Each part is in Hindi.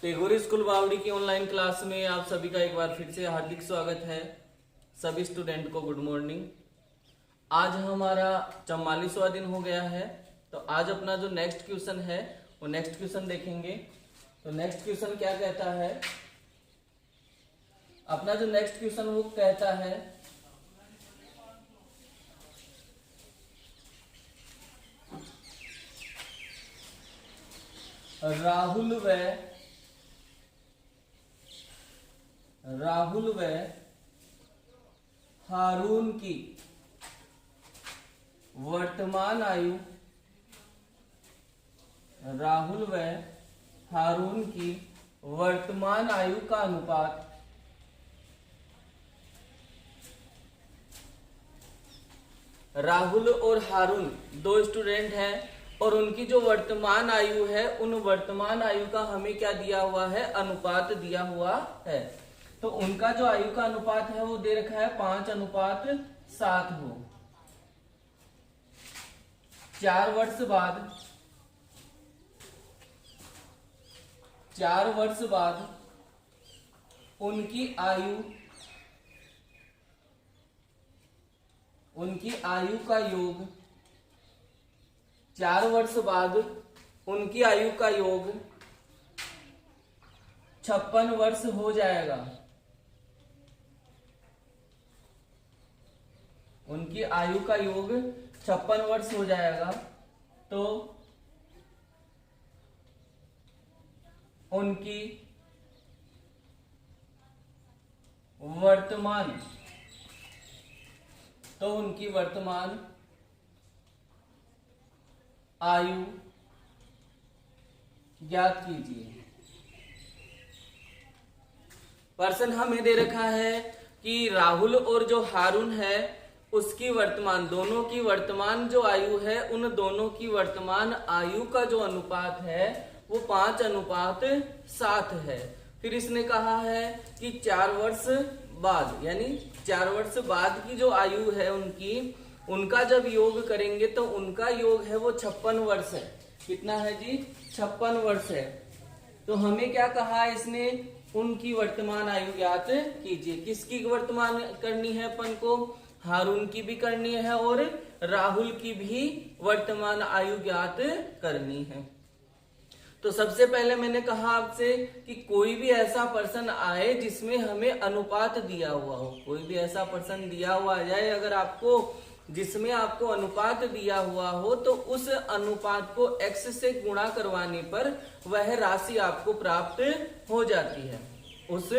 टेगोर स्कूल बावड़ी की ऑनलाइन क्लास में आप सभी का एक बार फिर से हार्दिक स्वागत है। सभी स्टूडेंट को गुड मॉर्निंग। आज हमारा 44वां दिन हो गया है, तो आज अपना जो नेक्स्ट क्वेश्चन है वो नेक्स्ट क्वेश्चन देखेंगे। तो नेक्स्ट क्वेश्चन क्या कहता है? अपना जो नेक्स्ट क्वेश्चन वो कहता है राहुल व हारून की वर्तमान आयु राहुल व हारून की वर्तमान आयु का अनुपात राहुल और हारून दो स्टूडेंट हैं और उनकी जो वर्तमान आयु है उन वर्तमान आयु का हमें क्या दिया हुआ है? अनुपात दिया हुआ है। तो उनका जो आयु का अनुपात है वो दे रखा है 5:7 हो। 4 वर्ष बाद उनकी आयु का योग 4 वर्ष बाद उनकी आयु का योग 56 वर्ष हो जाएगा। उनकी आयु का योग 56 वर्ष हो जाएगा। तो उनकी वर्तमान आयु ज्ञात कीजिए। प्रश्न हमें दे रखा है कि राहुल और जो हारून है उसकी वर्तमान, दोनों की वर्तमान जो आयु है उन दोनों की वर्तमान आयु का जो अनुपात है वो 5:7 है। फिर इसने कहा है कि 4 वर्ष बाद, यानी 4 वर्ष बाद की जो आयु है उनका जब योग करेंगे तो उनका योग है वो 56 वर्ष है। कितना है जी? 56 वर्ष है। तो हमें क्या कहा इसने? उनकी वर्तमान आयु ज्ञात कीजिए। किसकी वर्तमान करनी है अपन को? हारून की भी करनी है और राहुल की भी वर्तमान आयु ज्ञात करनी है। तो सबसे पहले मैंने कहा आपसे कि कोई भी ऐसा पर्सन आए जिसमें हमें अनुपात दिया हुआ हो। कोई भी ऐसा पर्सन दिया हुआ आ जाए अगर आपको, जिसमें आपको अनुपात दिया हुआ हो, तो उस अनुपात को x से गुणा करवाने पर वह राशि आपको प्राप्त हो जाती है। उस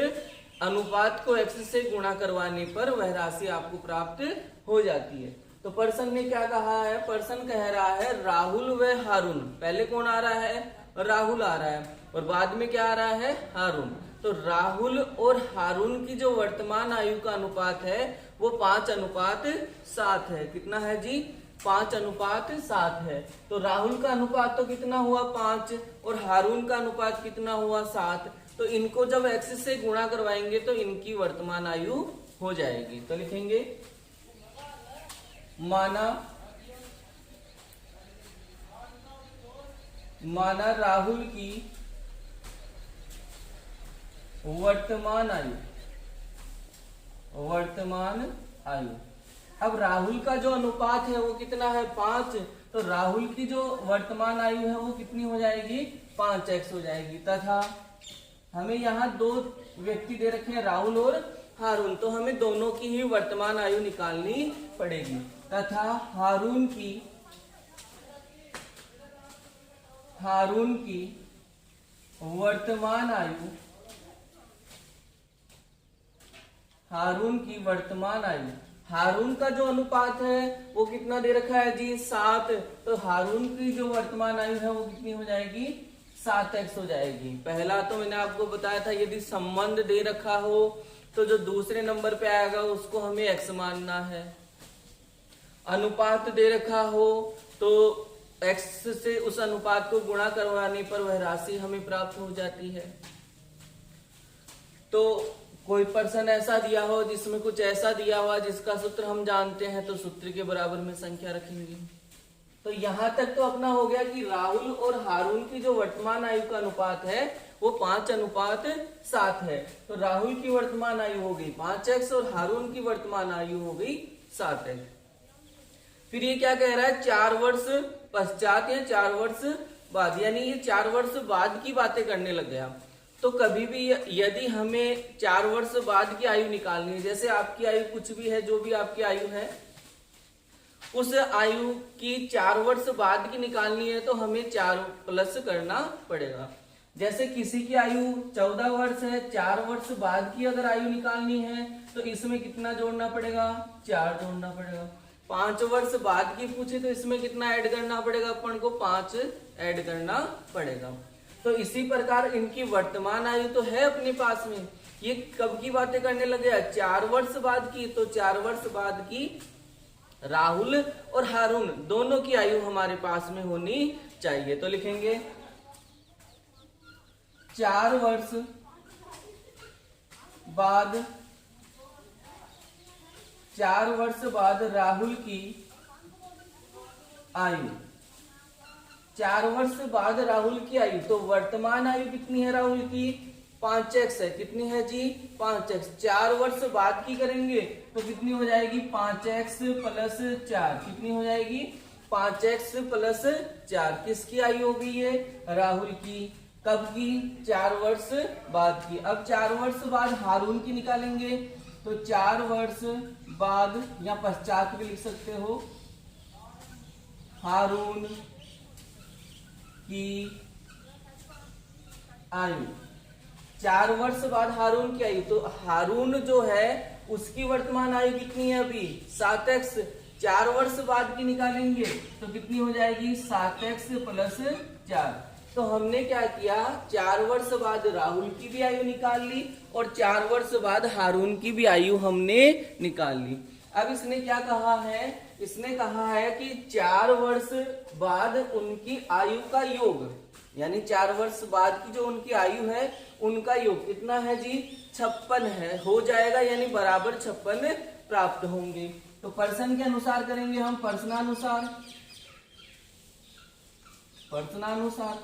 अनुपात को x से गुणा करवाने पर वह राशि आपको प्राप्त हो जाती है। तो पर्सन ने क्या कहा है? पर्सन कह रहा है राहुल व हारून। पहले कौन आ रहा है? राहुल आ रहा है और बाद में क्या आ रहा है? हारून। तो राहुल और हारून की जो वर्तमान आयु का अनुपात है वो 5:7 है। कितना है जी? 5:7 है। तो राहुल का अनुपात तो कितना हुआ? 5 और हारून का अनुपात कितना हुआ? 7। तो इनको जब x से गुणा करवाएंगे तो इनकी वर्तमान आयु हो जाएगी। तो लिखेंगे माना राहुल की वर्तमान आयु। अब राहुल का जो अनुपात है वो कितना है? 5। तो राहुल की जो वर्तमान आयु है वो कितनी हो जाएगी? 5x हो जाएगी। तथा हमें यहाँ दो व्यक्ति दे रखे हैं, राहुल और हारून, तो हमें दोनों की ही वर्तमान आयु निकालनी पड़ेगी। तथा हारून की वर्तमान आयु हारून का जो अनुपात है वो कितना दे रखा है जी? 7। तो हारून की जो वर्तमान आयु है वो कितनी हो जाएगी? 7x हो जाएगी। पहला तो मैंने आपको बताया था यदि संबंध दे रखा हो तो जो दूसरे नंबर पे आएगा उसको हमें x मानना है। अनुपात दे रखा हो तो x से उस अनुपात को गुणा करवाने पर वह राशि हमें प्राप्त हो जाती है। तो कोई पर्सन ऐसा दिया हो जिसमें कुछ ऐसा दिया हुआ जिसका सूत्र हम जानते हैं तो सूत्र के बराबर में संख्या रखेंगे। तो यहां तक तो अपना हो गया कि राहुल और हारून की जो वर्तमान आयु का अनुपात है वो 5:7 है। तो राहुल की वर्तमान आयु हो गई 5x और हारून की वर्तमान आयु हो गई 7x। फिर ये क्या कह रहा है, 4 वर्ष पश्चात या 4 वर्ष बाद, यानी ये 4 वर्ष बाद की बातें करने लग गया। तो कभी भी यदि हमें 4 वर्ष बाद की आयु निकालनी है, जैसे आपकी आयु कुछ भी है, जो भी आपकी आयु है, उस आयु की 4 वर्ष बाद की निकालनी है तो हमें 4 प्लस करना पड़ेगा। जैसे किसी की आयु 14 वर्ष है, 4 वर्ष बाद की अगर आयु निकालनी है तो इसमें कितना जोड़ना पड़ेगा, 4 जोड़ना पड़ेगा। 5 वर्ष बाद की पूछे तो इसमें कितना ऐड करना पड़ेगा, अपन को 5 ऐड करना पड़ेगा। तो इसी प्रकार इनकी वर्तमान आयु तो है अपने पास में, ये कब की बातें करने लगे, 4 वर्ष बाद की। तो 4 वर्ष बाद की राहुल और हारून दोनों की आयु हमारे पास में होनी चाहिए। तो लिखेंगे 4 वर्ष बाद, 4 वर्ष बाद राहुल की आयु, 4 वर्ष बाद राहुल की आयु। तो वर्तमान आयु कितनी है राहुल की, 5x है। कितनी है जी, 5x। 4 वर्ष बाद की करेंगे तो कितनी हो जाएगी, 5x प्लस 4। कितनी हो जाएगी, 5x प्लस 4। किसकी आयु हो गई है, राहुल की। कब की, 4 वर्ष बाद की। अब 4 वर्ष बाद हारून की निकालेंगे तो 4 वर्ष बाद या पश्चात भी लिख सकते हो, हारून की आयु। 4 वर्ष बाद हारून की आयु, तो हारून जो है उसकी वर्तमान आयु कितनी है अभी, 7x। 4 वर्ष बाद की निकालेंगे तो कितनी हो जाएगी, 7x प्लस 4। तो हमने क्या किया, 4 वर्ष बाद राहुल की भी आयु निकाल ली और 4 वर्ष बाद हारून की भी आयु हमने निकाल ली। अब इसने क्या कहा है, इसने कहा है कि 4 वर्ष बाद उनकी आयु का योग, यानी 4 वर्ष बाद की जो उनकी आयु है उनका योग कितना है जी, 56 है, हो जाएगा, यानी बराबर 56 प्राप्त होंगे। तो पर्सन के अनुसार करेंगे हम, पर्सनानुसार। पर्सनानुसार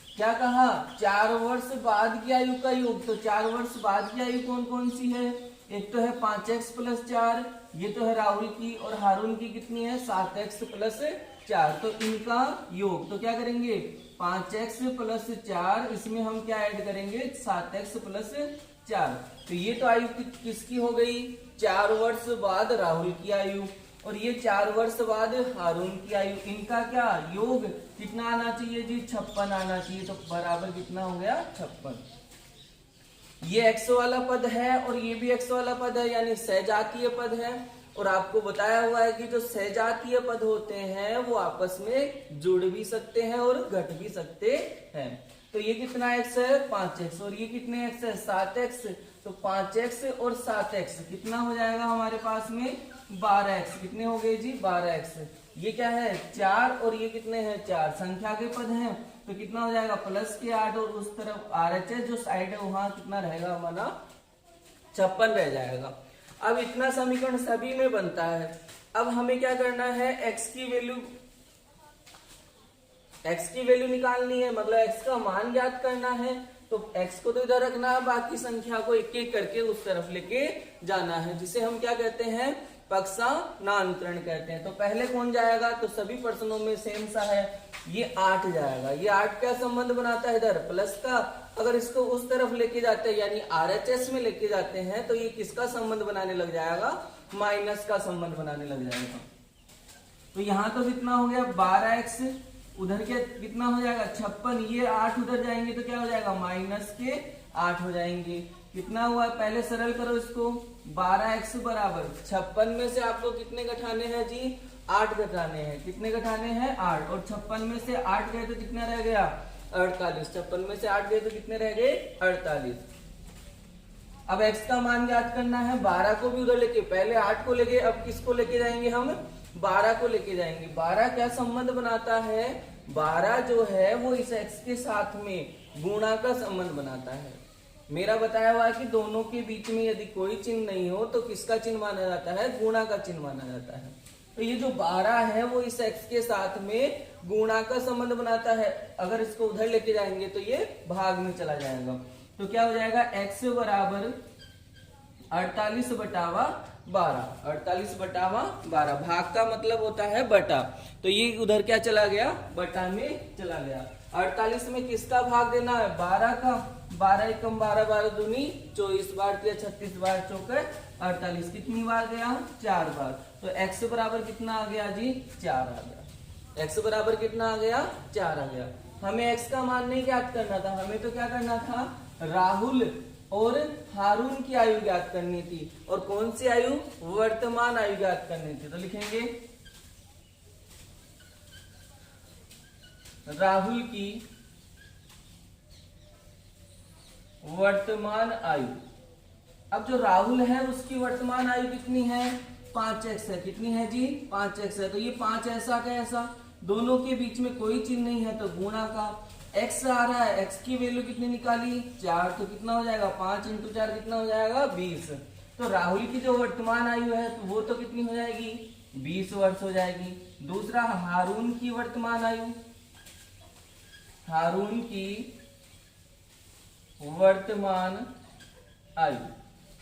क्या कहा, 4 वर्ष बाद की आयु का योग। तो 4 वर्ष बाद की आयु कौन कौन सी है, एक तो है 5x प्लस 4, ये तो है राहुल की, और हारून की कितनी है, 7x प्लस 4। तो इनका योग, तो क्या करेंगे, 5x प्लस 4, इसमें हम क्या ऐड करेंगे, 7x प्लस 4। तो ये तो आयु किसकी हो गई, 4 वर्ष बाद राहुल की आयु, और ये 4 वर्ष बाद हारून की आयु। इनका क्या योग कितना आना चाहिए जी, 56 आना चाहिए। तो बराबर कितना हो गया, 56। ये x वाला पद है और ये भी x वाला पद है, यानी सहजातीय पद है। और आपको बताया हुआ है कि जो सहजातीय पद होते हैं वो आपस में जुड़ भी सकते हैं और घट भी सकते हैं। तो ये कितना x है, 5x, और ये कितने x है, 7x। तो 5x और 7x कितना हो जाएगा हमारे पास में, 12x। कितने हो गए जी, 12x। ये क्या है, 4, और ये कितने हैं, 4। संख्या के पद हैं तो कितना हो जाएगा, प्लस के 8, और उस तरफ RHS जो साइड है वहां कितना रहेगा हमारा, 56 रह जाएगा। अब इतना समीकरण सभी में बनता है। अब हमें क्या करना है, x की वैल्यू निकालनी है, मतलब x का मान ज्ञात करना है। तो x को तो इधर रखना है, बाकी संख्या को एक एक करके उस तरफ लेके जाना है, जिसे हम क्या कहते हैं, पक्षांतरण कहते हैं। तो पहले कौन जाएगा, तो सभी प्रश्नों में सेम सा है, ये 8 जाएगा। ये 8 क्या संबंध बनाता है, इधर प्लस का। अगर इसको उस तरफ लेके जाते हैं यानी RHS में लेके जाते हैं तो ये किसका संबंध बनाने लग जाएगा, माइनस का संबंध बनाने लग जाएगा। तो यहाँ तो कितना हो गया, 12x, उधर के कितना हो जाएगा, 56। ये 8 उधर जाएंगे तो क्या हो जाएगा, माइनस के 8 हो जाएंगे। कितना हुआ, पहले सरल करो इसको, 12x बराबर 56 में से आपको कितने घटाने हैं जी, 8 घटाने हैं। कितने घटाने हैं, 8, और 56 में से 8 गए तो कितना रह गया, 48। 56 में से 8 गए तो कितने रह गए, 48। अब x का मान ज्ञात करना है, 12 को भी उधर लेके, पहले 8 को लेके, अब किसको लेके जाएंगे हम, 12 को लेके जाएंगे। 12 क्या संबंध बनाता है, 12 जो है वो इस x के साथ में गुणा का संबंध बनाता है। मेरा बताया हुआ है कि दोनों के बीच में यदि कोई चिन्ह नहीं हो तो किसका चिन्ह माना जाता है, गुणा का चिन्ह माना जाता है। तो ये जो 12 है वो इस x के साथ में गुणा का संबंध बनाता है। अगर इसको उधर लेके जाएंगे तो ये भाग में चला जाएगा। तो क्या हो जाएगा, x बराबर 48/12। 48/12, भाग का मतलब होता है बटा, तो ये उधर क्या चला गया, बटा में चला गया। 48 में किसका भाग देना है, 12 का। 12 एकम 12, 12 दूनी 24, बार 36, बार चौके 48, कितनी बार गया, 4 बार। तो x बराबर कितना आ गया जी, 4 आ गया। x बराबर कितना आ गया, 4 आ गया। हमें x का मान नहीं ज्ञात करना था, हमें तो क्या करना था, राहुल और हारून की आयु ज्ञात करनी थी। और कौन सी आयु, वर्तमान आयु ज्ञात करनी थी। तो लिखेंगे राहुल की वर्तमान आयु। अब जो राहुल है उसकी वर्तमान आयु कितनी है, 5x है। कितनी है जी, 5x है। तो ये 5 ऐसा का ऐसा, दोनों के बीच में कोई चिन्ह नहीं है तो गुणा का। x आ रहा है, x की वैल्यू कितनी निकाली, 4, तो कितना हो जाएगा, 5 × 4 कितना हो जाएगा, 20। तो राहुल की जो वर्तमान आयु है तो वो तो कितनी हो जाएगी, 20 वर्ष हो जाएगी। दूसरा, हारून की वर्तमान आयु, हारून की वर्तमान आयु,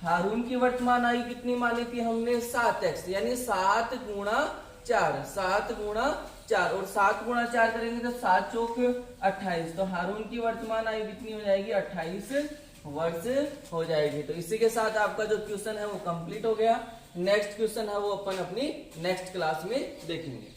हारून की वर्तमान आयु कितनी मानी थी हमने, 7x, यानी 7 × 4, 7 × 4, और 7 × 4 करेंगे तो 7 चौक 28। तो हारून की वर्तमान आयु कितनी हो जाएगी, 28 वर्ष हो जाएगी। तो इसी के साथ आपका जो क्वेश्चन है वो कंप्लीट हो गया। नेक्स्ट क्वेश्चन है वो अपन अपनी नेक्स्ट क्लास में देखेंगे।